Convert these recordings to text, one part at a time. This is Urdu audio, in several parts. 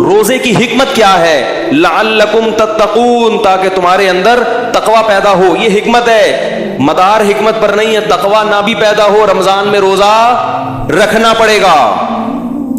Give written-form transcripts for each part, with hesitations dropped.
روزے کی حکمت کیا ہے؟ لعلکم تتقون، تاکہ تمہارے اندر تقوی پیدا ہو. یہ حکمت ہے، مدار حکمت پر نہیں ہے. تقوی نہ بھی پیدا ہو رمضان میں روزہ رکھنا پڑے گا.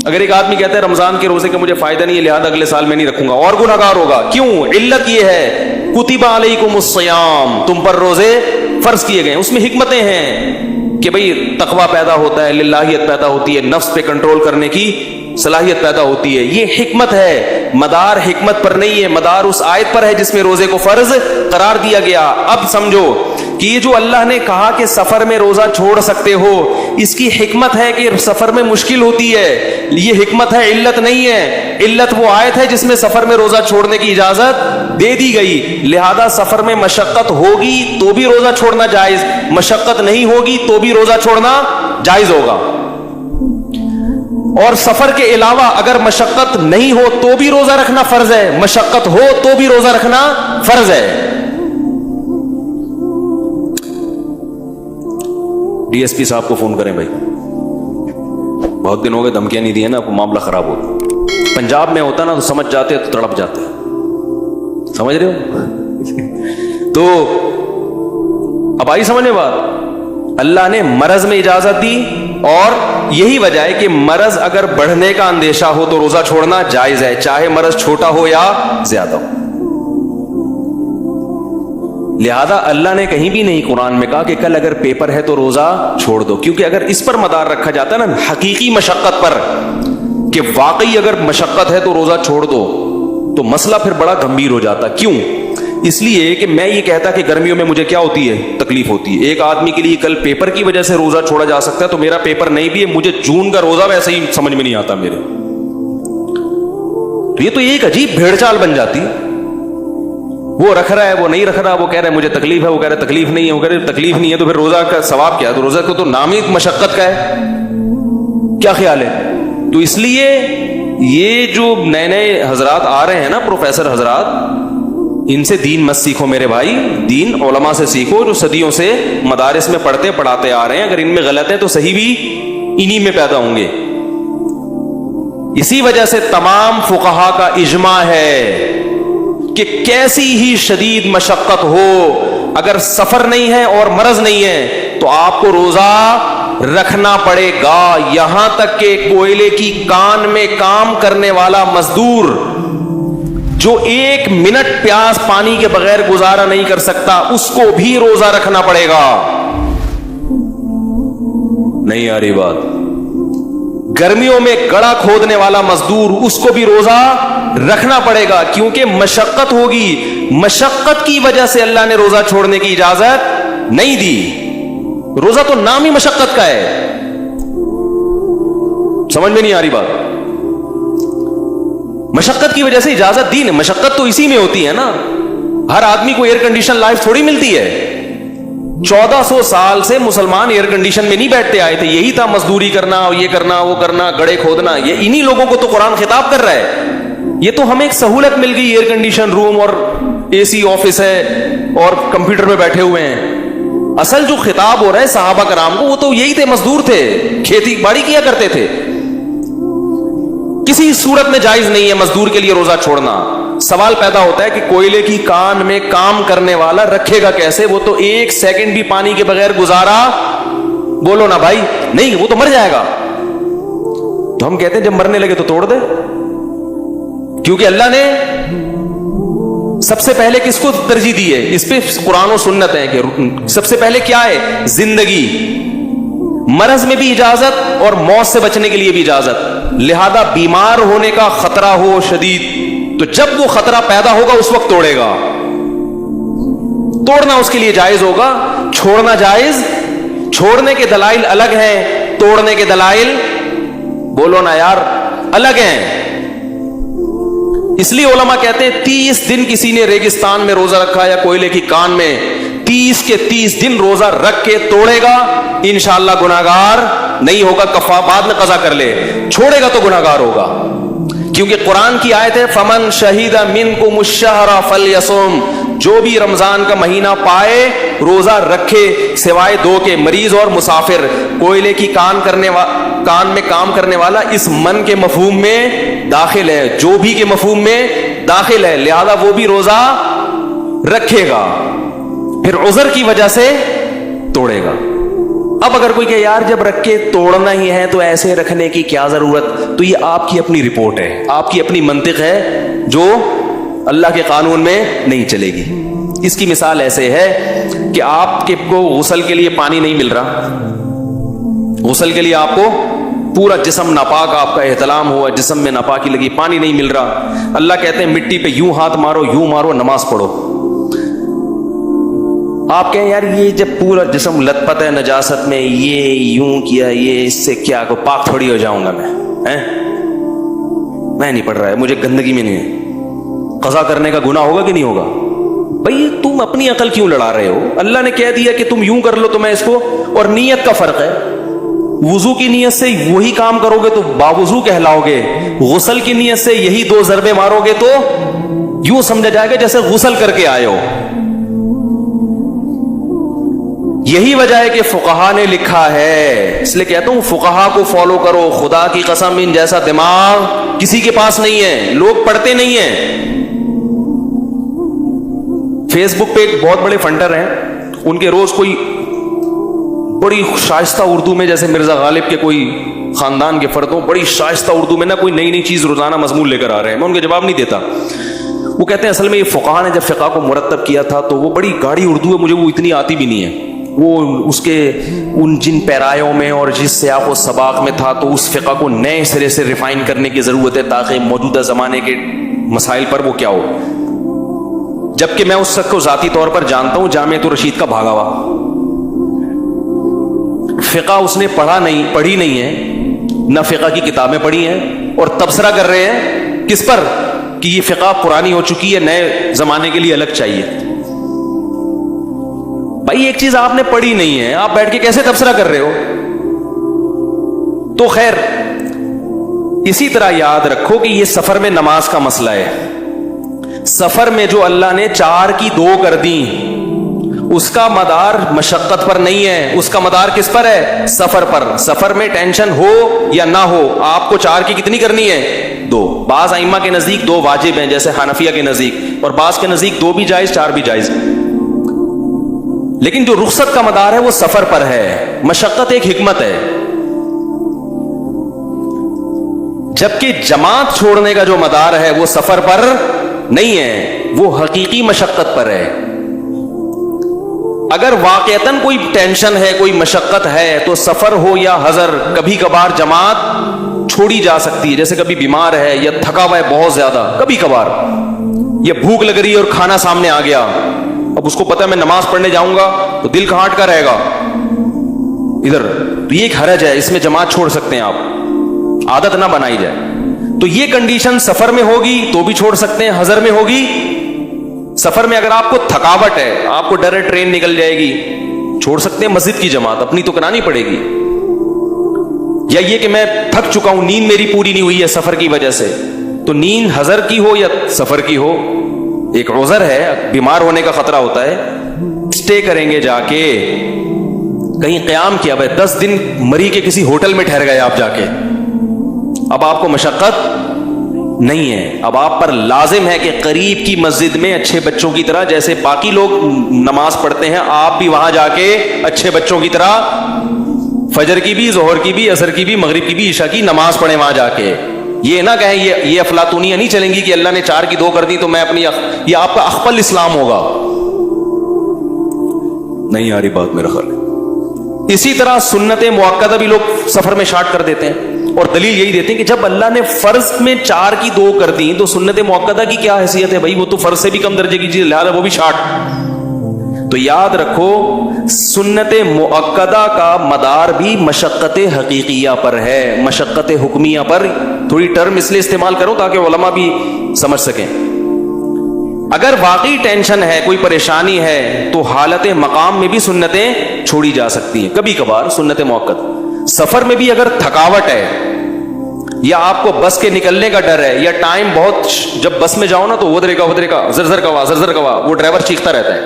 اگر ایک آدمی کہتا ہے رمضان کے روزے کا مجھے فائدہ نہیں ہے لہذا اگلے سال میں نہیں رکھوں گا، اور گناہگار ہوگا. کیوں؟ علت یہ ہے کتب علیکم الصیام، تم پر روزے فرض کیے گئے. اس میں حکمتیں ہیں کہ بھئی تقوی پیدا ہوتا ہے، للہیت پیدا ہوتی ہے، نفس پہ کنٹرول کرنے کی صلاحیت پیدا ہوتی ہے. یہ حکمت ہے. مدار حکمت پر نہیں ہے، مدار اس آیت پر ہے جس میں روزے کو فرض قرار دیا گیا. اب سمجھو کہ یہ جو اللہ نے کہا کہ سفر میں روزہ چھوڑ سکتے ہو، اس کی حکمت ہے کہ سفر میں مشکل ہوتی ہے. یہ حکمت ہے، علت نہیں ہے. علت وہ آیت ہے جس میں سفر میں روزہ چھوڑنے کی اجازت دے دی گئی. لہذا سفر میں مشقت ہوگی تو بھی روزہ چھوڑنا جائز، مشقت نہیں ہوگی تو بھی روزہ چھوڑنا جائز ہوگا. اور سفر کے علاوہ اگر مشقت نہیں ہو تو بھی روزہ رکھنا فرض ہے، مشقت ہو تو بھی روزہ رکھنا فرض ہے. ڈی ایس پی صاحب کو فون کریں بھائی، بہت دن ہو گئے دھمکیاں نہیں دی ہیں نا، معاملہ خراب ہو. پنجاب میں ہوتا نا تو سمجھ جاتے تو تڑپ جاتے، سمجھ رہے ہو؟ تو اب آئی سمجھنے بات. اللہ نے مرض میں اجازت دی، اور یہی وجہ ہے کہ مرض اگر بڑھنے کا اندیشہ ہو تو روزہ چھوڑنا جائز ہے، چاہے مرض چھوٹا ہو یا زیادہ ہو. لہذا اللہ نے کہیں بھی نہیں قرآن میں کہا کہ کل اگر پیپر ہے تو روزہ چھوڑ دو، کیونکہ اگر اس پر مدار رکھا جاتا ہے نا حقیقی مشقت پر کہ واقعی اگر مشقت ہے تو روزہ چھوڑ دو، تو مسئلہ پھر بڑا گمبھیر ہو جاتا. کیوں؟ اس لیے کہ میں یہ کہتا کہ گرمیوں میں مجھے کیا ہوتی ہے، تکلیف ہوتی ہے. ایک آدمی کے لیے کل پیپر کی وجہ سے روزہ چھوڑا جا سکتا ہے، تو میرا پیپر نہیں بھی ہے، مجھے جون کا روزہ ویسے ہی سمجھ میں نہیں آتا میرے. تو یہ تو ایک عجیب بھیڑ چال بن جاتی. وہ رکھ رہا ہے، وہ نہیں رکھ رہا، وہ کہہ رہا ہے مجھے تکلیف ہے، وہ کہہ رہا ہے تکلیف نہیں ہے، وہ کہہ رہا ہے تکلیف نہیں ہے، تو پھر روزہ کا ثواب کیا؟ تو روزہ کو تو نام ہی مشقت کا ہے. کیا خیال ہے؟ تو اس لیے یہ جو نئے نئے حضرات آ رہے ہیں نا، پروفیسر حضرات، ان سے دین مت سیکھو میرے بھائی. دین علماء سے سیکھو جو صدیوں سے مدارس میں پڑھاتے آ رہے ہیں. اگر ان میں غلط ہے تو صحیح بھی انہی میں پیدا ہوں گے. اسی وجہ سے تمام فقہا کا اجماع ہے کہ کیسی ہی شدید مشقت ہو، اگر سفر نہیں ہے اور مرض نہیں ہے تو آپ کو روزہ رکھنا پڑے گا. یہاں تک کہ کوئلے کی کان میں کام کرنے والا مزدور جو 1 منٹ پیاس پانی کے بغیر گزارا نہیں کر سکتا، اس کو بھی روزہ رکھنا پڑے گا. نہیں آ رہی بات؟ گرمیوں میں گڑا کھودنے والا مزدور، اس کو بھی روزہ رکھنا پڑے گا، کیونکہ مشقت ہوگی. مشقت کی وجہ سے اللہ نے روزہ چھوڑنے کی اجازت نہیں دی. روزہ تو نام ہی مشقت کا ہے. سمجھ میں نہیں آ رہی بات؟ مشقت کی وجہ سے اجازت دی. مشقت تو اسی میں ہوتی ہے نا. ہر آدمی کو ایئر کنڈیشن لائف تھوڑی ملتی ہے. 1400 سال سے مسلمان ایئر کنڈیشن میں نہیں بیٹھتے آئے تھے. یہی تھا مزدوری کرنا، یہ کرنا، وہ کرنا، گڑے کھودنا. یہ انہی لوگوں کو تو قرآن خطاب کر رہا ہے. یہ تو ہمیں ایک سہولت مل گئی، ایئر کنڈیشن روم اور اے سی آفس ہے اور کمپیوٹر میں بیٹھے ہوئے ہیں. اصل جو خطاب ہو رہا ہے صحابہ کرام کو، وہ تو یہی تھے، مزدور تھے، کھیتی باڑی کیا کرتے تھے. کسی صورت میں جائز نہیں ہے مزدور کے لیے روزہ چھوڑنا. سوال پیدا ہوتا ہے کہ کوئلے کی کان میں کام کرنے والا رکھے گا کیسے؟ وہ تو 1 سیکنڈ بھی پانی کے بغیر گزارا، بولو نا بھائی، نہیں، وہ تو مر جائے گا. تو ہم کہتے ہیں جب مرنے لگے تو توڑ دے، کیونکہ اللہ نے سب سے پہلے کس کو ترجیح دی ہے؟ اس پہ قرآن و سنت ہے کہ سب سے پہلے کیا ہے؟ زندگی. مرض میں بھی اجازت اور موت سے بچنے کے لیے بھی اجازت. لہذا بیمار ہونے کا خطرہ ہو شدید تو جب وہ خطرہ پیدا ہوگا اس وقت توڑے گا. توڑنا اس کے لیے جائز ہوگا، چھوڑنا جائز. چھوڑنے کے دلائل الگ ہیں، توڑنے کے دلائل، بولو نا یار، الگ ہیں. اس لیے علماء کہتے ہیں 30 دن کسی نے ریگستان میں روزہ رکھا یا کوئلے کی کان میں، 30 کے 30 دن روزہ رکھ کے توڑے گا، انشاءاللہ گناہگار نہیں ہوگا. کفارہ بعد میں قضا کر لے، چھوڑے گا تو گناہگار ہوگا. کیونکہ قرآن کی آیت ہے فمن شہید منکم الشہر فلیصم، جو بھی رمضان کا مہینہ پائے روزہ رکھے، سوائے 2 کے، مریض اور مسافر. کوئلے کی کان میں کام کرنے والا اس من کے مفہوم میں داخل ہے, جو بھی کے مفہوم میں داخل ہے, لہذا وہ بھی روزہ رکھے گا, پھر عذر کی وجہ سے توڑے گا. اب اگر کوئی کہ یار جب رکھ کے توڑنا ہی ہے تو ایسے رکھنے کی کیا ضرورت, تو یہ آپ کی اپنی رپورٹ ہے, آپ کی اپنی منطق ہے جو اللہ کے قانون میں نہیں چلے گی. اس کی مثال ایسے ہے کہ آپ کے کو غسل کے لیے پانی نہیں مل رہا, غسل کے لیے آپ کو پورا جسم ناپاک, آپ کا احتلام ہوا, جسم میں ناپاکی لگی, پانی نہیں مل رہا. اللہ کہتے ہیں مٹی پہ یوں ہاتھ مارو, یوں مارو, نماز پڑھو. آپ کہیں یار یہ جب پورا جسم لت پت ہے نجاست میں, یہ یوں کیا, یہ اس سے کیا کو پاک تھوڑی ہو جاؤں گا میں نہیں پڑھ رہا ہے, مجھے گندگی میں نہیں ہے, قضا کرنے کا گناہ ہوگا کہ نہیں ہوگا؟ بھئی تم اپنی عقل کیوں لڑا رہے ہو؟ اللہ نے کہہ دیا کہ تم یوں کر لو تو میں اس کو, اور نیت کا فرق ہے. وضو کی نیت سے وہی کام کرو گے تو باوضو کہلاؤ گے, غسل کی نیت سے یہی 2 ضربے مارو گے تو یوں سمجھا جائے گا جیسے غسل کر کے آئے ہو. یہی وجہ ہے کہ فقہا نے لکھا ہے, اس لیے کہتا ہوں فقہا کو فالو کرو. خدا کی قسم ان جیسا دماغ کسی کے پاس نہیں ہے, لوگ پڑھتے نہیں ہیں. فیس بک پہ ایک بہت بڑے فنڈر ہیں, ان کے روز کوئی بڑی شائستہ اردو میں, جیسے مرزا غالب کے کوئی خاندان کے فرد ہوں, بڑی شائستہ اردو میں نا کوئی نئی نئی چیز روزانہ مضمون لے کر آ رہے ہیں. میں ان کے جواب نہیں دیتا. وہ کہتے ہیں اصل میں یہ فقہا نے جب فقہ کو مرتب کیا تھا تو وہ بڑی گاڑی اردو ہے, مجھے وہ اتنی آتی بھی نہیں ہے. وہ اس کے ان جن پیرایوں میں اور جس سیاق و سباق میں تھا, تو اس فقہ کو نئے سرے سے ریفائن کرنے کی ضرورت ہے تاکہ موجودہ زمانے کے مسائل پر وہ کیا ہو. جبکہ میں اس شخص کو ذاتی طور پر جانتا ہوں, جامعۃ الرشید کا بھاگا ہوا. فقہ اس نے پڑھی نہیں ہے, نہ فقہ کی کتابیں پڑھی ہیں, اور تبصرہ کر رہے ہیں کس پر کہ یہ فقہ پرانی ہو چکی ہے, نئے زمانے کے لیے الگ چاہیے. بھائی ایک چیز آپ نے پڑھی نہیں ہے, آپ بیٹھ کے کیسے تبصرہ کر رہے ہو؟ تو خیر, اسی طرح یاد رکھو کہ یہ سفر میں نماز کا مسئلہ ہے. سفر میں جو اللہ نے 4 کی 2 کر دی, اس کا مدار مشقت پر نہیں ہے, اس کا مدار کس پر ہے؟ سفر پر. سفر میں ٹینشن ہو یا نہ ہو, آپ کو 4 کی کتنی کرنی ہے؟ 2. بعض ائمہ کے نزدیک 2 واجب ہیں, جیسے حنفیہ کے نزدیک, اور بعض کے نزدیک 2 بھی جائز, 4 بھی جائز. لیکن جو رخصت کا مدار ہے وہ سفر پر ہے. مشقت ایک حکمت ہے, جبکہ جماعت چھوڑنے کا جو مدار ہے وہ سفر پر نہیں ہے, وہ حقیقی مشقت پر ہے. اگر واقعتاً کوئی ٹینشن ہے, کوئی مشقت ہے, تو سفر ہو یا حضر, کبھی کبھار جماعت چھوڑی جا سکتی ہے. جیسے کبھی بیمار ہے یا تھکا ہوا ہے بہت زیادہ, کبھی کبھار, یا بھوک لگ رہی ہے اور کھانا سامنے آ گیا, اب اس کو پتا ہے میں نماز پڑھنے جاؤں گا تو دل کہاں اٹکا رہے گا ادھر, تو یہ ایک حرج ہے, اس میں جماعت چھوڑ سکتے ہیں آپ, عادت نہ بنائی جائے. تو یہ کنڈیشن سفر میں ہوگی تو بھی چھوڑ سکتے ہیں, حضر میں ہوگی. سفر میں اگر آپ کو تھکاوٹ ہے, آپ کو ڈر ہے ٹرین نکل جائے گی, چھوڑ سکتے ہیں مسجد کی جماعت, اپنی تو کرانی پڑے گی. یا یہ کہ میں تھک چکا ہوں, نیند میری پوری نہیں ہوئی ہے سفر کی وجہ سے, تو نیند حضر کی ہو یا سفر کی ہو, ایک عذر ہے, بیمار ہونے کا خطرہ ہوتا ہے, سٹے کریں گے جا کے, کہیں قیام کیا, بھائی 10 دن مری کے کسی ہوٹل میں ٹھہر گئے آپ جا کے, اب آپ کو مشقت نہیں ہے. اب آپ پر لازم ہے کہ قریب کی مسجد میں اچھے بچوں کی طرح, جیسے باقی لوگ نماز پڑھتے ہیں, آپ بھی وہاں جا کے اچھے بچوں کی طرح فجر کی بھی, ظہر کی بھی, عصر کی بھی, مغرب کی بھی, عشاء کی نماز پڑھیں وہاں جا کے. یہ نہ کہیں یہ افلاطونیاں نہیں چلیں گی کہ اللہ نے 4 کی 2 کر دی تو میں اپنی, یہ آپ کا اخپل اسلام ہوگا. نہیں آ رہی بات میرا خیال. اسی طرح سنت مؤکدہ بھی لوگ سفر میں شارٹ کر دیتے ہیں, اور دلیل یہی دیتے ہیں کہ جب اللہ نے فرض میں 4 کی 2 کر دی تو سنت مؤکدہ کی کیا حیثیت ہے؟ بھائی وہ تو فرض سے بھی کم درجے کی چیز, لہذا وہ بھی شارٹ. تو یاد رکھو سنت مؤکدہ کا مدار بھی مشقت حقیقیہ پر ہے, مشقت حکمیہ پر. تھوڑی ٹرم اس لیے استعمال کرو تاکہ علماء بھی سمجھ سکیں. اگر واقعی ٹینشن ہے, کوئی پریشانی ہے, تو حالت مقام میں بھی سنتیں چھوڑی جا سکتی ہیں کبھی کبھار, سنت مؤکد. سفر میں بھی اگر تھکاوٹ ہے, یا آپ کو بس کے نکلنے کا ڈر ہے, یا ٹائم بہت, جب بس میں جاؤ نا تو ادھر کا زرزر کوا وہ ڈرائیور چیختا رہتا ہے,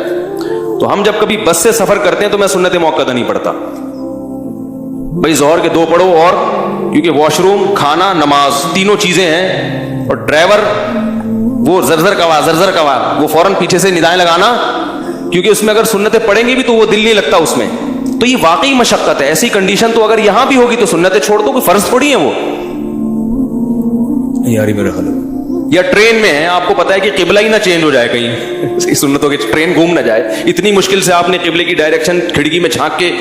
تو ہم جب کبھی بس سے سفر کرتے ہیں تو میں سنت مؤکدہ نہیں پڑھتا. بھائی ظہر کے 2 پڑھو اور کیونکہ واشروم, کھانا, نماز تینوں چیزیں ہیں, اور ڈرائیور وہ زرزر کوا وہ فوراً پیچھے سے ندائیں لگانا, کیونکہ اس میں اگر سنتیں پڑھیں گی بھی تو وہ دل نہیں لگتا اس میں. تو یہ واقعی مشقت ہے. ایسی کنڈیشن تو اگر یہاں بھی ہوگی تو سنتیں چھوڑ دو, کوئی فرض تھوڑی ہیں وہ. یاری میرا خیال, یا ٹرین میں ہے, آپ کو پتا ہے کہ قبلہ ہی نہ چینج ہو جائے کہیں, سنتوں کی ٹرین گھوم نہ جائے, اتنی مشکل سے آپ نے قبلے کی ڈائریکشن کھڑکی میں جھانک کے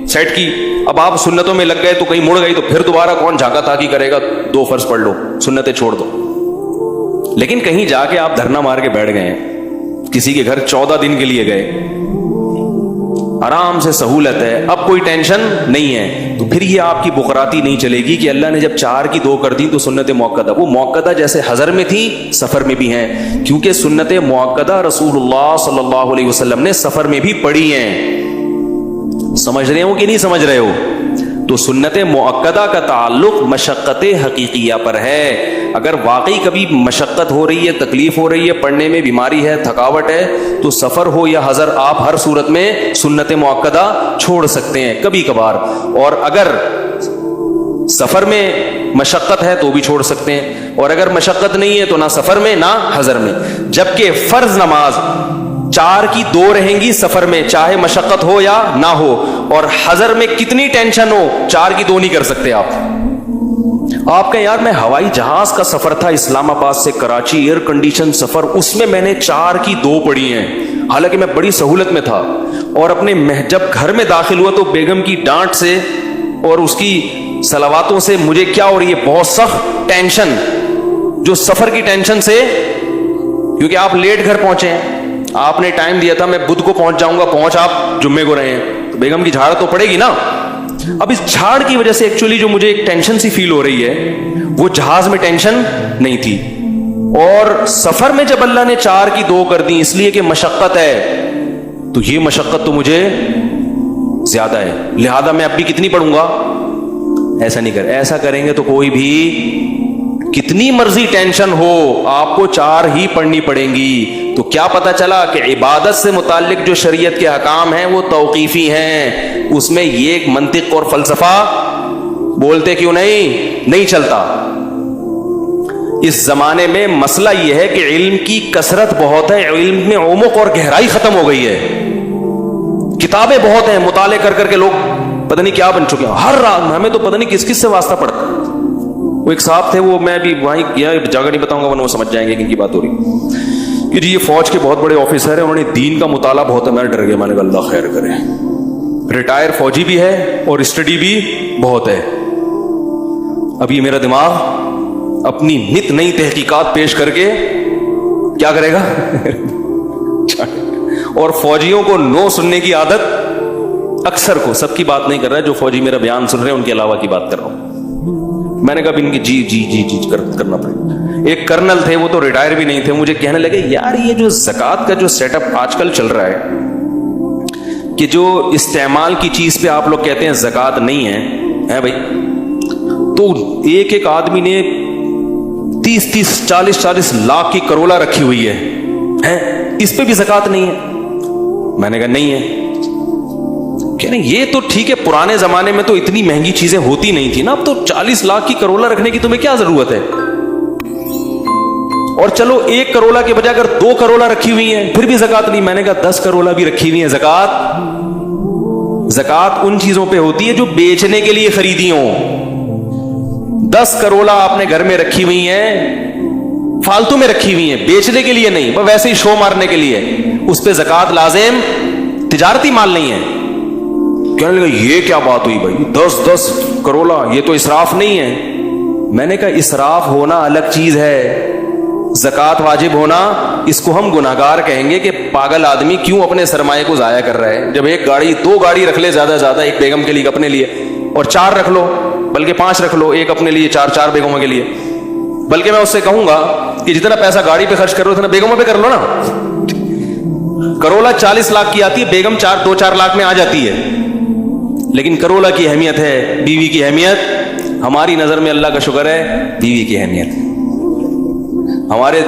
سیٹ کی, اب آپ سنتوں میں لگ گئے تو کہیں مڑ گئی تو پھر دوبارہ کون جھانکا تاکی کرے گا, 2 فرض پڑھ لو, سنتیں چھوڑ دو. لیکن کہیں جا کے آپ دھرنا مار کے بیٹھ گئے ہیں, کسی کے گھر 14 دن کے لیے گئے, آرام سے سہولت ہے, اب کوئی ٹینشن نہیں ہے, تو پھر یہ آپ کی بقراتی نہیں چلے گی کہ اللہ نے جب 4 کی 2 کر دی تو سنت موقدہ. وہ موقدہ جیسے حضر میں تھی سفر میں بھی ہیں, کیونکہ سنت موقدہ رسول اللہ صلی اللہ علیہ وسلم نے سفر میں بھی پڑھی ہیں. سمجھ رہے ہو کہ نہیں سمجھ رہے ہو؟ تو سنت موقدہ کا تعلق مشقت حقیقیہ پر ہے. اگر واقعی کبھی مشقت ہو رہی ہے, تکلیف ہو رہی ہے, پڑھنے میں بیماری ہے, تھکاوٹ ہے, تو سفر ہو یا حضر آپ ہر صورت میں سنت موقدہ چھوڑ سکتے ہیں کبھی کبھار. اور اگر سفر میں مشقت ہے تو بھی چھوڑ سکتے ہیں, اور اگر مشقت نہیں ہے تو نہ سفر میں نہ حضر میں. جبکہ فرض نماز 4 کی 2 رہیں گی سفر میں, چاہے مشقت ہو یا نہ ہو, اور حضر میں کتنی ٹینشن ہو 4 کی 2 نہیں کر سکتے آپ. آپ کا یار میں ہوائی جہاز کا سفر تھا اسلام آباد سے کراچی, ایئر کنڈیشن سفر, اس میں میں نے 4 کی 2 پڑھی ہیں, حالانکہ میں بڑی سہولت میں تھا. اور اپنے جب گھر میں داخل ہوا تو بیگم کی ڈانٹ سے اور اس کی صلواتوں سے مجھے کیا ہو رہی ہے, بہت سخت ٹینشن, جو سفر کی ٹینشن سے, کیونکہ آپ لیٹ گھر پہنچے ہیں, آپ نے ٹائم دیا تھا میں بدھ کو پہنچ جاؤں گا, پہنچ آپ جمعے کو رہے ہیں, تو بیگم کی جھاڑ تو پڑے گی نا. اب اس جھاڑ کی وجہ سے ایکچولی جو مجھے ایک ٹینشن سی فیل ہو رہی ہے وہ جہاز میں ٹینشن نہیں تھی, اور سفر میں جب اللہ نے 4 کی 2 کر دی اس لیے کہ مشقت ہے, تو یہ مشقت تو مجھے زیادہ ہے, لہذا میں اب بھی کتنی پڑھوں گا. ایسا نہیں ایسا کریں گے تو کوئی بھی کتنی مرضی ٹینشن ہو آپ کو 4 ہی پڑھنی پڑیں گی. تو کیا پتا چلا کہ عبادت سے متعلق جو شریعت کے احکام ہیں وہ توقیفی ہیں, اس میں یہ ایک منطق اور فلسفہ بولتے کیوں نہیں چلتا. اس زمانے میں مسئلہ یہ ہے کہ علم کی کثرت بہت ہے, علم میں عمق اور گہرائی ختم ہو گئی ہے, کتابیں بہت ہیں, مطالعے کر کر کے لوگ پتہ نہیں کیا بن چکے ہیں. ہر رات ہمیں تو پتہ نہیں کس کس سے واسطہ پڑتا. وہ ایک صاحب تھے, وہ میں بھی وہیں گیا, جگہ نہیں بتاؤں گا ورنہ وہ سمجھ جائیں گے کن کی بات ہو رہی, کہ جی یہ فوج کے بہت بڑے آفیسر ہیں, انہوں نے دین کا مطالعہ بہت ہے. میں ڈر گیا, میں نے کہا اللہ خیر کرے, ریٹائر فوجی بھی ہے اور اسٹڈی بھی بہت ہے. اب یہ میرا دماغ اپنی نت نئی تحقیقات پیش کر کے کیا کرے گا اور فوجیوں کو نو سننے کی عادت, اکثر کو, سب کی بات نہیں کر رہا ہے, جو فوجی میرا بیان سن رہے ہیں ان کے علاوہ کی بات کر رہا ہوں. میں نے کہا ان کی جی کرنا پڑے گا. ایک کرنل تھے, وہ تو ریٹائر بھی نہیں تھے, مجھے کہنے لگے یار یہ جو زکوٰۃ کا جو سیٹ اپ آج کل چل رہا ہے کہ جو استعمال کی چیز پہ آپ لوگ کہتے ہیں زکوٰۃ نہیں ہے بھائی, تو ایک ایک آدمی نے 30-40 لاکھ کی کرولا رکھی ہوئی ہے, اس پہ بھی زکوٰۃ نہیں ہے. میں نے کہا نہیں ہے. کہ نہیں یہ تو ٹھیک ہے, پرانے زمانے میں تو اتنی مہنگی چیزیں ہوتی نہیں تھی نا, اب تو 40 لاکھ کی کرولا رکھنے کی تمہیں کیا ضرورت ہے. اور چلو 1 کرولا کے بجائے اگر 2 کرولا رکھی ہوئی ہیں پھر بھی زکوٰۃ نہیں. میں نے کہا 10 کرولا بھی رکھی ہوئی ہیں, زکوٰۃ ان چیزوں پہ ہوتی ہے جو بیچنے کے لیے خریدی ہوں. 10 کرولا آپ نے گھر میں رکھی ہوئی ہیں, فالتو میں رکھی ہوئی ہیں, بیچنے کے لیے نہیں, بس ویسے ہی شو مارنے کے لیے, اس پہ زکوٰۃ لازم, تجارتی مال نہیں ہے. کہنے لگا یہ کیا بات ہوئی بھائی, 10 کرولا, یہ تو اسراف نہیں ہے. میں نے کہا اسراف ہونا الگ چیز ہے, زکوٰۃ واجب ہونا اس کو ہم گناہگار کہیں گے کہ پاگل آدمی کیوں اپنے سرمایہ کو ضائع کر رہا ہے. جب ایک گاڑی 2 گاڑی رکھ لے زیادہ سے زیادہ, ایک بیگم کے لیے اپنے لیے, اور 4 رکھ لو, بلکہ 5 رکھ لو, ایک اپنے لیے 4 بیگموں کے لیے. بلکہ میں اس سے کہوں گا کہ جتنا پیسہ گاڑی پہ خرچ کر رہے ہو اتنا بیگموں پہ کر لو نا. کرولا 40 لاکھ کی آتی ہے, بیگم 2-4 لاکھ میں آ جاتی ہے. لیکن کرولا کی اہمیت ہے, بیوی کی اہمیت ہماری نظر میں اللہ کا شکر ہے بیوی کی اہمیت.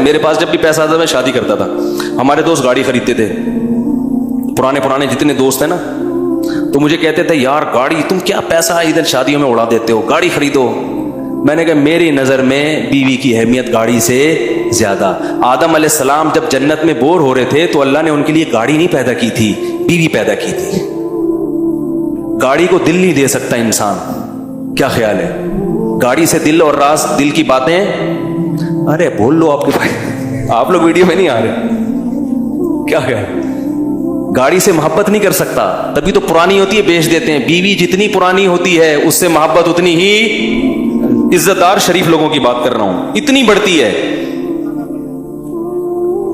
میرے پاس جب بھی پیسہ آتا میں شادی کرتا تھا, ہمارے دوست گاڑی خریدتے تھے, پرانے جتنے دوست ہیں نا, تو مجھے کہتے تھے یار گاڑی تم کیا پیسہ ادھر شادیوں میں اڑا دیتے ہو, گاڑی خریدو. میں نے کہا میری نظر میں بیوی کی اہمیت گاڑی سے زیادہ. آدم علیہ السلام جب جنت میں بور ہو رہے تھے تو اللہ نے ان کے لیے گاڑی نہیں پیدا کی تھی, بیوی پیدا کی تھی. گاڑی کو دل نہیں دے سکتا انسان, کیا خیال ہے؟ گاڑی سے دل اور راز دل کی باتیں, ارے بول لو آپ کے بھائی, آپ لوگ ویڈیو میں نہیں آ رہے, کیا خیال ہے؟ گاڑی سے محبت نہیں کر سکتا, تبھی تو پرانی ہوتی ہے بیچ دیتے ہیں. بیوی جتنی پرانی ہوتی ہے اس سے محبت اتنی ہی, عزت دار شریف لوگوں کی بات کر رہا ہوں, اتنی بڑھتی ہے.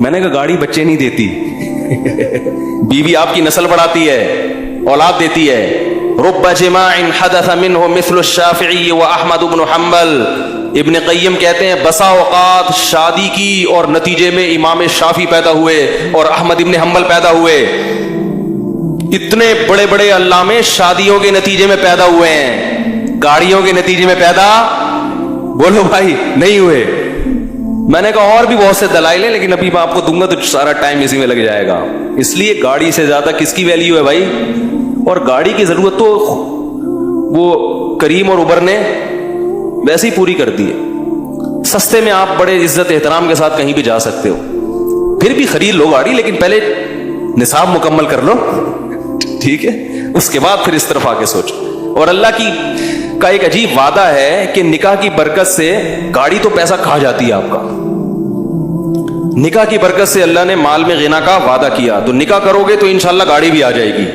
میں نے کہا گاڑی بچے نہیں دیتی, بیوی آپ کی نسل بڑھاتی ہے, اولاد دیتی ہے. رب جماع حدث منه مثل الشافعی و احمد بن حنبل. ابن قیم کہتے ہیں بسا اوقات شادی کی اور نتیجے میں امام شافعی پیدا ہوئے اور احمد ابن حنبل پیدا ہوئے. اتنے بڑے بڑے علامے شادیوں کے نتیجے میں پیدا ہوئے ہیں, گاڑیوں کے نتیجے میں پیدا, بولو بھائی, نہیں ہوئے. میں نے کہا اور بھی بہت سے دلائل ہیں لیکن ابھی میں آپ کو دوں گا تو سارا ٹائم اسی میں لگ جائے گا. اس لیے گاڑی سے زیادہ کس کی ویلیو ہے بھائی؟ اور گاڑی کی ضرورت تو وہ کریم اور اوبر نے ویسے ہی پوری کر دی ہے. سستے میں آپ بڑے عزت احترام کے ساتھ کہیں بھی جا سکتے ہو, پھر بھی خرید لو گاڑی, لیکن پہلے نصاب مکمل کر لو, ٹھیک ہے, اس کے بعد پھر اس طرف آگے سوچو. اور اللہ کا ایک عجیب وعدہ ہے کہ نکاح کی برکت سے گاڑی تو پیسہ کھا جاتی ہے آپ کا, نکاح کی برکت سے اللہ نے مال میں غنا کا وعدہ کیا. تو نکاح کرو گے تو انشاءاللہ گاڑی بھی آ جائے گی.